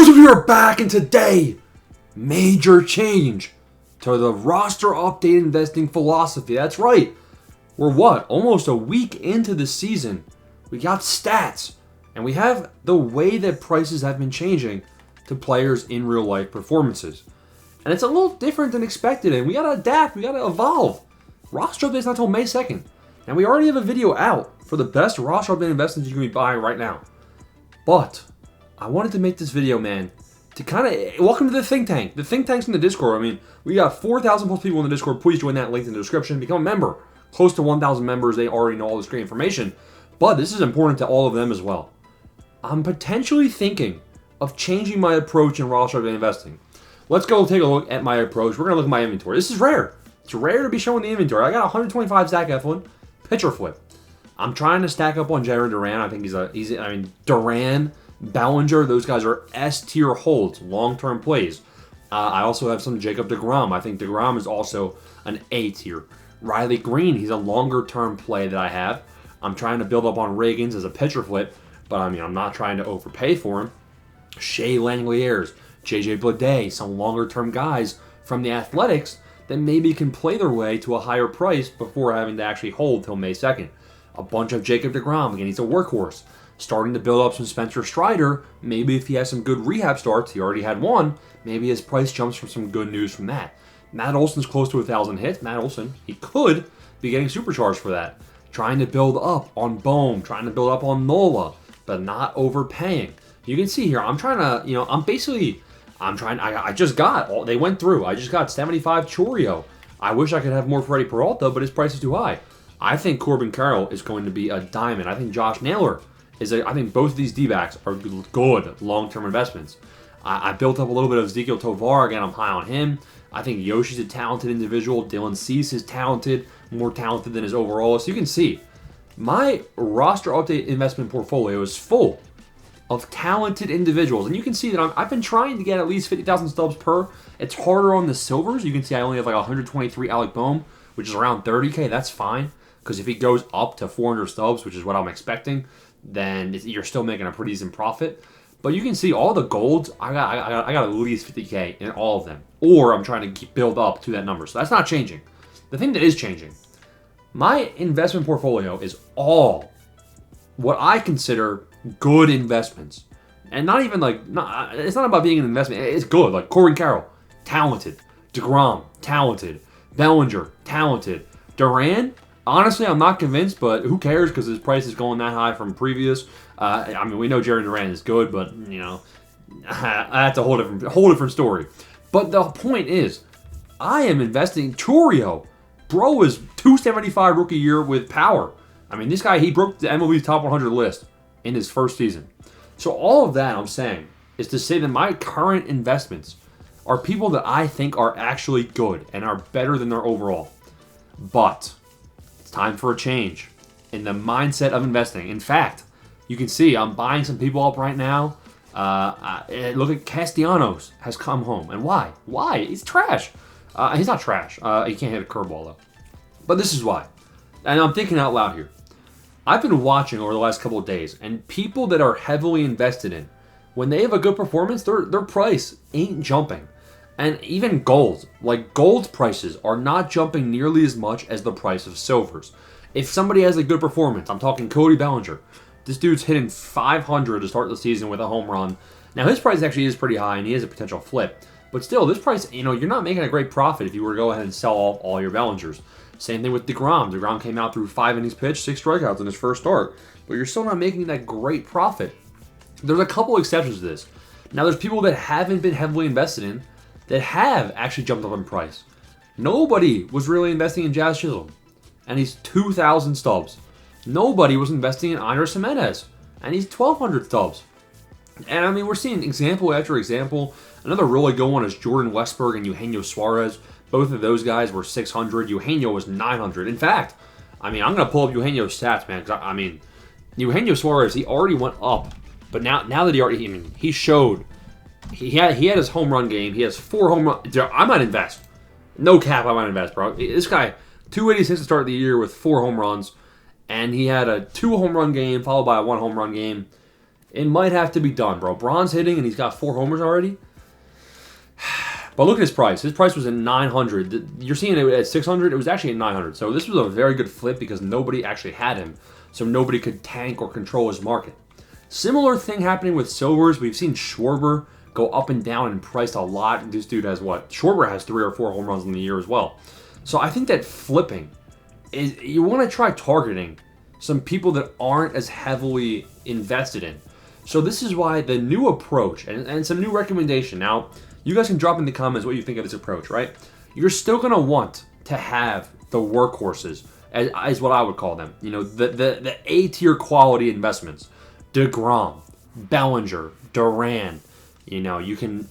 News, we are back, and today, major change to the roster update investing philosophy. That's right. We're almost a week into the season. We got stats, and we have the way that prices have been changing to players in real life performances. And it's a little different than expected, and we gotta adapt, we gotta evolve. Roster update's not until May 2nd, and we already have a video out for the best roster update investments you can be buying right now. But I wanted to make this video, man, to kind of welcome to the think tank. The think tank's in the Discord. I mean, we got 4,000 plus people in the Discord. Please join that link in the description. Become a member. Close to 1,000 members. They already know all this great information. But this is important to all of them as well. I'm potentially thinking of changing my approach in roster update investing. Let's go take a look at my approach. We're going to look at my inventory. This is rare. It's rare to be showing the inventory. I got 125 Zach Eflin, pitcher flip. I'm trying to stack up on Jared Duran. I think Duran, Bellinger, those guys are S-tier holds, long-term plays. I also have some Jacob deGrom. I think deGrom is also an A-tier. Riley Green, he's a longer-term play that I have. I'm trying to build up on Reagans as a pitcher flip, but I'm not trying to overpay for him. Shea Langeliers, JJ Bleday, some longer-term guys from the Athletics that maybe can play their way to a higher price before having to actually hold till May 2nd. A bunch of Jacob deGrom. Again, he's a workhorse. Starting to build up some Spencer Strider. Maybe if he has some good rehab starts, he already had one, maybe his price jumps from some good news from that. Matt Olson's close to 1,000 hits. Matt Olson, he could be getting supercharged for that. Trying to build up on Bohm, trying to build up on Nola, but not overpaying. You can see here, I'm trying to, I just got, they went through. I just got 75 Chorio. I wish I could have more Freddie Peralta, but his price is too high. I think Corbin Carroll is going to be a diamond. I think Josh Naylor I think both of these D-backs are good long-term investments. I built up a little bit of Ezekiel Tovar. Again, I'm high on him. I think Yoshi's a talented individual. Dylan Cease is talented, more talented than his overall. So you can see, my roster update investment portfolio is full of talented individuals. And you can see that I've been trying to get at least 50,000 stubs per. It's harder on the silvers. You can see I only have like 123 Alec Bohm, which is around 30K. That's fine, because if he goes up to 400 stubs, which is what I'm expecting, then you're still making a pretty decent profit. But you can see all the golds, I got at least 50K in all of them. Or I'm trying to build up to that number. So that's not changing. The thing that is changing, my investment portfolio is all what I consider good investments. And not even it's not about being an investment. It's good. Like Corbin Carroll, talented. deGrom, talented. Bellinger, talented. Duran, honestly, I'm not convinced, but who cares, because his price is going that high from previous. We know Jerry Duran is good, but, that's a whole different story. But the point is, I am investing Chorio. Bro is 275 rookie year with power. This guy, he broke the MLB top 100 list in his first season. So all of that I'm saying is to say that my current investments are people that I think are actually good and are better than their overall. But it's time for a change in the mindset of investing. In fact, you can see I'm buying some people up right now. Look at Castellanos has come home. And why? Why? He's trash. He's not trash. He can't hit a curveball, though. But this is why. And I'm thinking out loud here. I've been watching over the last couple of days, and people that are heavily invested in, when they have a good performance, their price ain't jumping. And even gold, gold's prices are not jumping nearly as much as the price of silvers. If somebody has a good performance, I'm talking Cody Bellinger. This dude's hitting 500 to start the season with a home run. Now, his price actually is pretty high, and he has a potential flip. But still, this price, you're not making a great profit if you were to go ahead and sell off all your Bellingers. Same thing with deGrom. deGrom came out through 5 innings pitched, 6 strikeouts in his first start. But you're still not making that great profit. There's a couple exceptions to this. Now, there's people that haven't been heavily invested in that have actually jumped up in price. Nobody was really investing in Jazz Chisholm, and he's 2,000 stubs. Nobody was investing in Andres Jimenez, and he's 1,200 stubs. And we're seeing example after example. Another really good one is Jordan Westberg and Eugenio Suarez. Both of those guys were 600. Eugenio was 900. In fact, I'm going to pull up Eugenio's stats, man. Because Eugenio Suarez, he already went up. But now that he showed, he had his home run game. He has 4 home runs. I might invest. No cap, I might invest, bro. This guy, 286 to start the year with 4 home runs. And he had a 2 home run game followed by a 1 home run game. It might have to be done, bro. Braun's hitting, and he's got 4 homers already. But look at his price. His price was at 900. You're seeing it at 600. It was actually at 900. So this was a very good flip because nobody actually had him. So nobody could tank or control his market. Similar thing happening with Silvers. We've seen Schwarber go up and down in price a lot. This dude has what? Schwarber has 3 or 4 home runs in the year as well. So I think that flipping is, you want to try targeting some people that aren't as heavily invested in. So this is why the new approach and some new recommendation. Now, you guys can drop in the comments what you think of this approach, right? You're still going to want to have the workhorses, as what I would call them. You know, the A-tier quality investments. DeGrom, Bellinger, Duran. You know, you can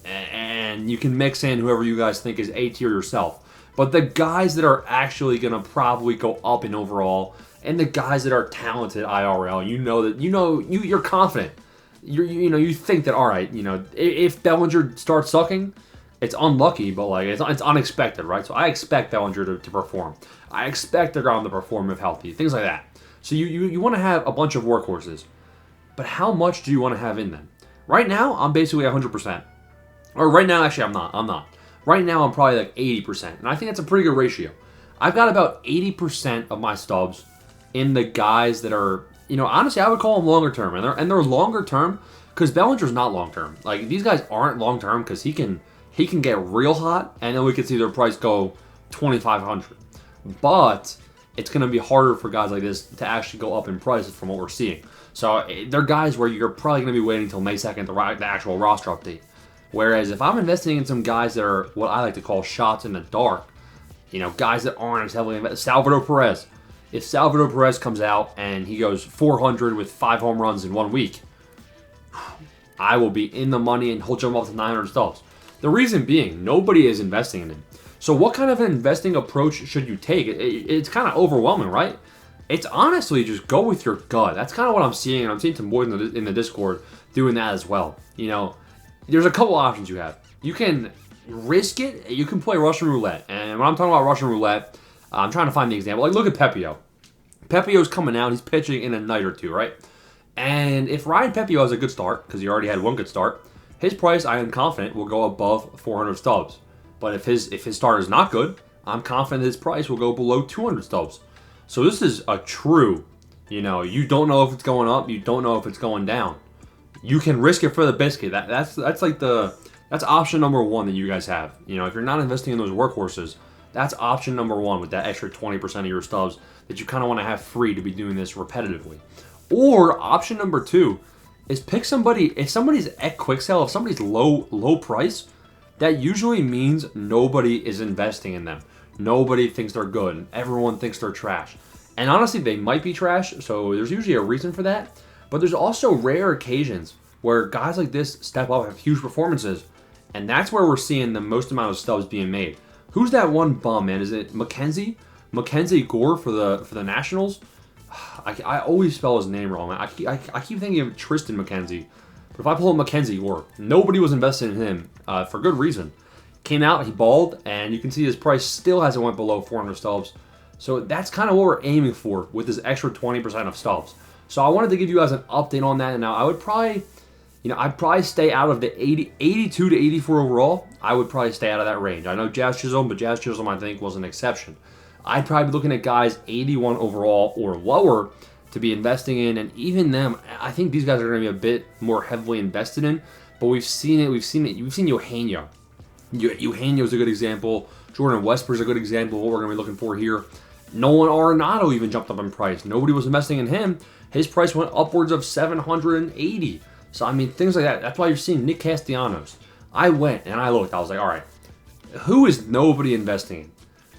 mix in whoever you guys think is A-tier yourself. But the guys that are actually going to probably go up in overall, and the guys that are talented IRL, you're confident. You think that, all right, if Bellinger starts sucking, it's unlucky, but like it's unexpected, right? So I expect Bellinger to perform. I expect DeGrom to perform if healthy, things like that. So you want to have a bunch of workhorses, but how much do you want to have in them? Right now, I'm basically 100%. Or right now, actually, I'm not. Right now, I'm probably like 80%, and I think that's a pretty good ratio. I've got about 80% of my stubs in the guys that are, honestly, I would call them longer term, and they're longer term because Bellinger's not long term. Like, these guys aren't long term because he can get real hot, and then we could see their price go 2,500. But it's going to be harder for guys like this to actually go up in price from what we're seeing. So they're guys where you're probably going to be waiting until May 2nd, the actual roster update. Whereas if I'm investing in some guys that are what I like to call shots in the dark, guys that aren't as heavily invested, Salvador Perez. If Salvador Perez comes out and he goes 400 with 5 home runs in 1 week, I will be in the money and he'll jump up to 900 stubs. The reason being, nobody is investing in him. So what kind of an investing approach should you take? It's kind of overwhelming, right? It's honestly just go with your gut. That's kind of what I'm seeing. And I'm seeing some boys in the Discord doing that as well. There's a couple options you have. You can risk it. You can play Russian roulette. And when I'm talking about Russian roulette, I'm trying to find the example. Like, look at Pepio. Pepio's coming out. He's pitching in a night or two, right? And if Ryan Pepio has a good start, because he already had one good start, his price, I am confident, will go above 400 stubs. But if his start is not good, I'm confident his price will go below 200 stubs. So this is a true, you don't know if it's going up, you don't know if it's going down. You can risk it for the biscuit. That's option number 1 that you guys have. If you're not investing in those workhorses, that's option number 1 with that extra 20% of your stubs that you kind of want to have free to be doing this repetitively. Or option number 2 is pick somebody. If somebody's at quick sale, if somebody's low price, that usually means nobody is investing in them. Nobody thinks they're good, and everyone thinks they're trash. And honestly, they might be trash, so there's usually a reason for that. But there's also rare occasions where guys like this step up and have huge performances, and that's where we're seeing the most amount of stubs being made. Who's that one bum, man? Is it Mackenzie? Mackenzie Gore for the Nationals? I always spell his name wrong. I keep thinking of Tristan McKenzie. But if I pull up Mackenzie Gore, nobody was invested in him for good reason. Came out, he balled, and you can see his price still hasn't went below 400 stubs. So that's kind of what we're aiming for with this extra 20% of stubs. So I wanted to give you guys an update on that. And now I would probably, I'd probably stay out of the 82 to 84 overall. I would probably stay out of that range. I know Jazz Chisholm, but Jazz Chisholm I think was an exception. I'd probably be looking at guys 81 overall or lower to be investing in, and even them, I think these guys are going to be a bit more heavily invested in. But we've seen it. We've seen Eugenio. Eugenio's a good example. Jordan Westberg's a good example of what we're going to be looking for here. Nolan Arenado even jumped up in price. Nobody was investing in him. His price went upwards of 780. So, I mean, things like that. That's why you're seeing Nick Castellanos. I went and I looked. I was like, all right, who is nobody investing in?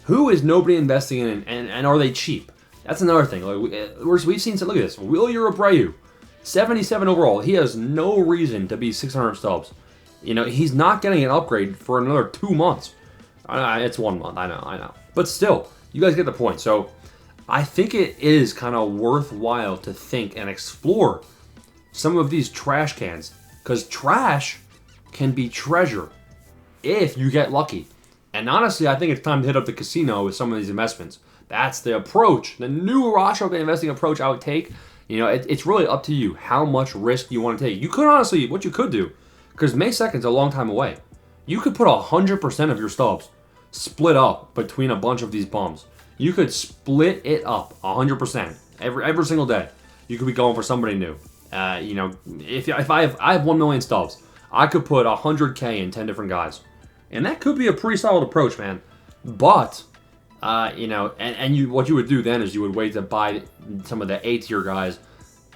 Who is nobody investing in, and are they cheap? That's another thing. Like, we've seen, look at this. Wilyer Abreu, 77 overall. He has no reason to be 600 stubs. He's not getting an upgrade for another 2 months. It's 1 month, I know. But still, you guys get the point. So I think it is kind of worthwhile to think and explore some of these trash cans. Because trash can be treasure if you get lucky. And honestly, I think it's time to hit up the casino with some of these investments. That's the approach. The new roster investing approach I would take. It's really up to you how much risk you want to take. You could honestly, what you could do, because May 2nd is a long time away, you could put 100% of your stubs split up between a bunch of these bums. You could split it up 100% every single day. You could be going for somebody new. If I have 1 million stubs, I could put 100K in 10 different guys, and that could be a pretty solid approach, man. But what you would do then is you would wait to buy some of the A-tier guys,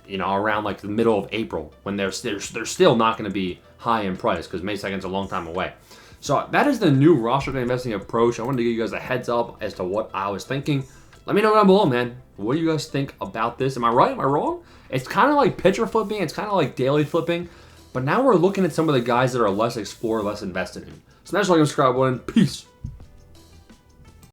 around like the middle of April when they're still not going to be high in price because May 2nd is a long time away. So that is the new roster day investing approach. I wanted to give you guys a heads up as to what I was thinking. Let me know down below, man. What do you guys think about this? Am I right? Am I wrong? It's kind of like pitcher flipping. It's kind of like daily flipping. But now we're looking at some of the guys that are less explored, less invested in. So that's like subscribe button. Peace.